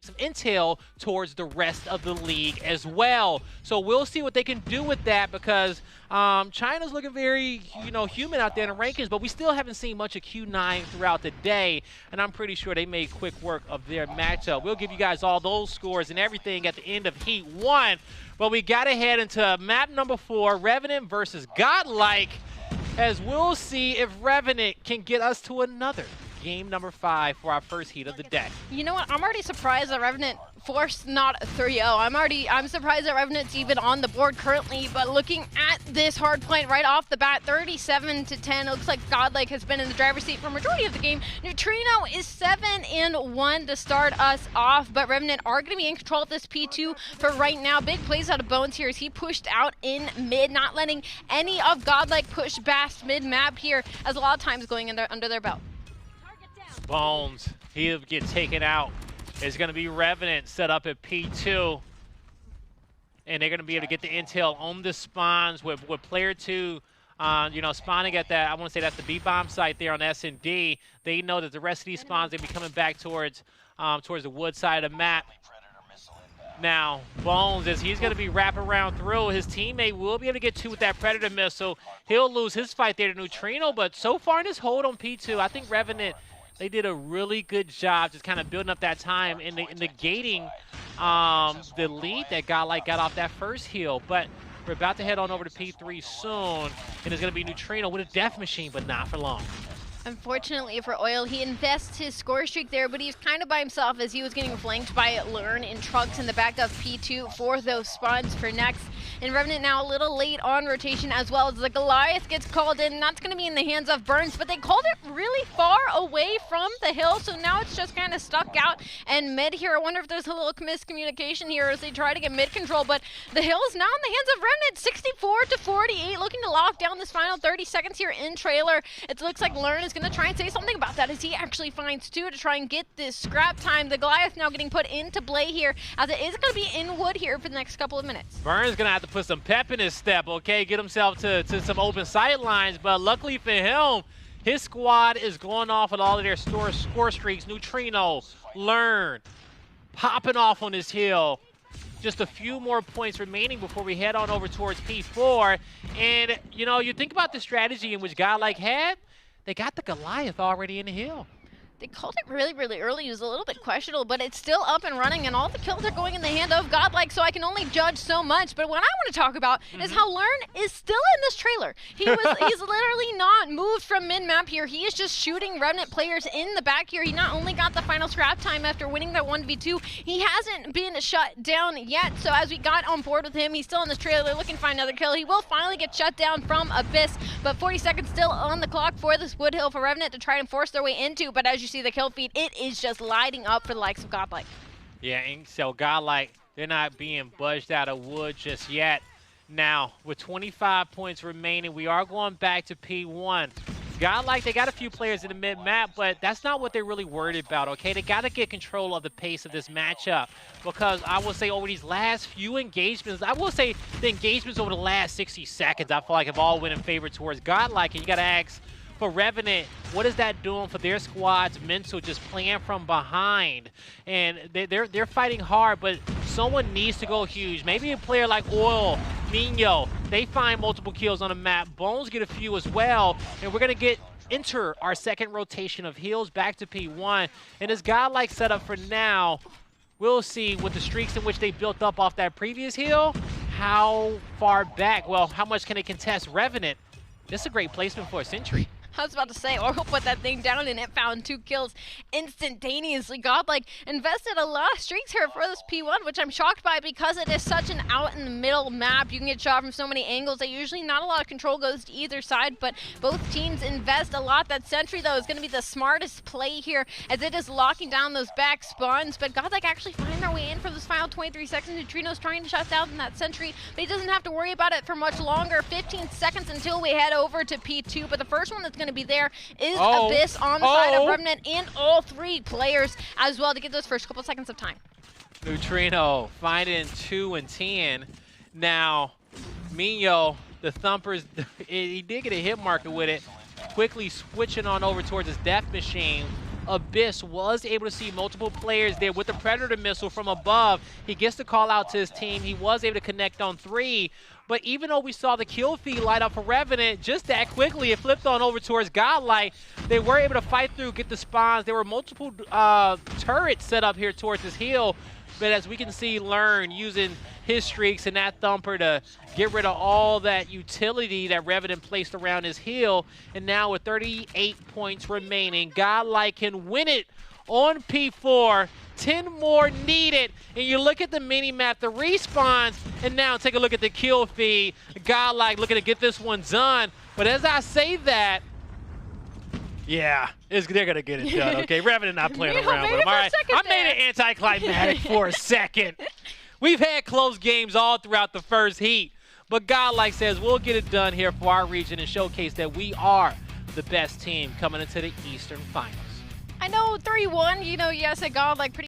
some intel towards the rest of the league as well. So we'll see what they can do with that, because China's looking very, human out there in the rankings, but we still haven't seen much of Q9 throughout the day, and I'm pretty sure they made quick work of their matchup. We'll give you guys all those scores and everything at the end of Heat 1, but we got to head into map number 4, Revenant versus GodLike, as we'll see if Revenant can get us to another game number 5 for our first heat of the day. You know what? I'm already surprised that Revenant forced not 3-0. I'm surprised that Revenant's even on the board currently, but looking at this hard point right off the bat, 37-10, looks like GodLike has been in the driver's seat for a majority of the game. Neutrino is 7-1 to start us off, but Revenant are going to be in control of this P2 for right now. Big plays out of Bones here as he pushed out in mid, not letting any of GodLike push past mid-map here, as a lot of times going under their belt. Bones, he'll get taken out. It's going to be Revenant set up at P2. And they're going to be able to get the intel on the spawns with player 2, spawning at that, I want to say that's the B-bomb site there on S&D. They know that the rest of these spawns, they'll be coming back towards the wood side of the map. Now, Bones, as he's going to be wrapping around through, his teammate will be able to get 2 with that Predator missile. He'll lose his fight there to Neutrino, but so far in this hold on P2, I think Revenant, they did a really good job just kind of building up that time and negating the lead that GodLike got off that first heal. But we're about to head on over to P3 soon, and it's going to be Neutrino with a death machine, but not for long. Unfortunately for Oil, he invests his score streak there, but he's kind of by himself as he was getting flanked by Learn in trucks in the back of P2 for those spawns for next. And Revenant now a little late on rotation, as well as the Goliath gets called in. That's going to be in the hands of Burns, but they called it really far away from the hill, so now it's just kind of stuck out and mid here. I wonder if there's a little miscommunication here as they try to get mid control, but the hill is now in the hands of Revenant, 64-48, looking to lock down this final 30 seconds here in trailer. It looks like Learn is going to try and say something about that as he actually finds 2 to try and get this scrap time. The Goliath now getting put into play here, as it is going to be in wood here for the next couple of minutes. Burns going to have to put some pep in his step, okay, get himself to some open sight lines, but luckily for him, his squad is going off with all of their score streaks. Neutrino, Learn, popping off on this hill. Just a few more points remaining before we head on over towards P4. And, you think about the strategy in which GodLike had, they got the Goliath already in the hill. They called it really, really early. It was a little bit questionable, but it's still up and running, and all the kills are going in the hand of GodLike, so I can only judge so much. But what I want to talk about is how Learn is still in this trailer. He's literally not moved from mid-map here. He is just shooting Revenant players in the back here. He not only got the final scrap time after winning that 1v2, he hasn't been shut down yet. So as we got on board with him, he's still in this trailer looking to find another kill. He will finally get shut down from Abyss, but 40 seconds still on the clock for this wood hill for Revenant to try and force their way into. But as you see the kill feed, it is just lighting up for the likes of GodLike. Yeah, and so GodLike, they're not being budged out of wood just yet. Now, with 25 points remaining, we are going back to P1. GodLike, they got a few players in the mid-map, but that's not what they're really worried about, okay? They got to get control of the pace of this matchup, because I will say over these last few engagements, I will say the engagements over the last 60 seconds, I feel like have all went in favor towards GodLike, and you got to ask, for Revenant, what is that doing for their squad's mental, just playing from behind? And they're fighting hard, but someone needs to go huge. Maybe a player like Oil, Nino, they find multiple kills on the map. Bones get a few as well, and we're going to enter our second rotation of heals back to P1. And as GodLike set up for now, we'll see with the streaks in which they built up off that previous heal, how far back, well, how much can they contest Revenant? This is a great placement for a sentry. I was about to say, Oral put that thing down and it found 2 kills instantaneously. GodLike invested a lot of streaks here for this P1, which I'm shocked by because it is such an out-in-the-middle map. You can get shot from so many angles that usually not a lot of control goes to either side, but both teams invest a lot. That sentry, though, is going to be the smartest play here as it is locking down those back spawns, but GodLike actually find their way in for this final 23 seconds. Neutrino's trying to shut down that sentry, but he doesn't have to worry about it for much longer. 15 seconds until we head over to P2, but the first one that's going to be there is Abyss on the side of Revenant and all 3 players as well to get those first couple seconds of time. Neutrino finding 2 and 10. Now, Mino, the Thumpers, he did get a hit marker with it, quickly switching on over towards his death machine. Abyss was able to see multiple players there with the Predator missile from above. He gets the call out to his team. He was able to connect on 3. But even though we saw the kill feed light up for Revenant, just that quickly it flipped on over towards GodLike. They were able to fight through, get the spawns. There were multiple turrets set up here towards his hill. But as we can see, Learn using his streaks and that thumper to get rid of all that utility that Revenant placed around his hill. And now with 38 points remaining, GodLike can win it on P4. 10 more needed. And you look at the mini-map, the respawns, and now take a look at the kill feed. GodLike looking to get this one done. But as I say that, yeah, they're going to get it done, okay? Revenant not playing around with them, all right? I made it anticlimactic for a second. We've had close games all throughout the first heat, but GodLike says we'll get it done here for our region and showcase that we are the best team coming into the Eastern Finals. I know 3-1, you know, yes, at GodLike pretty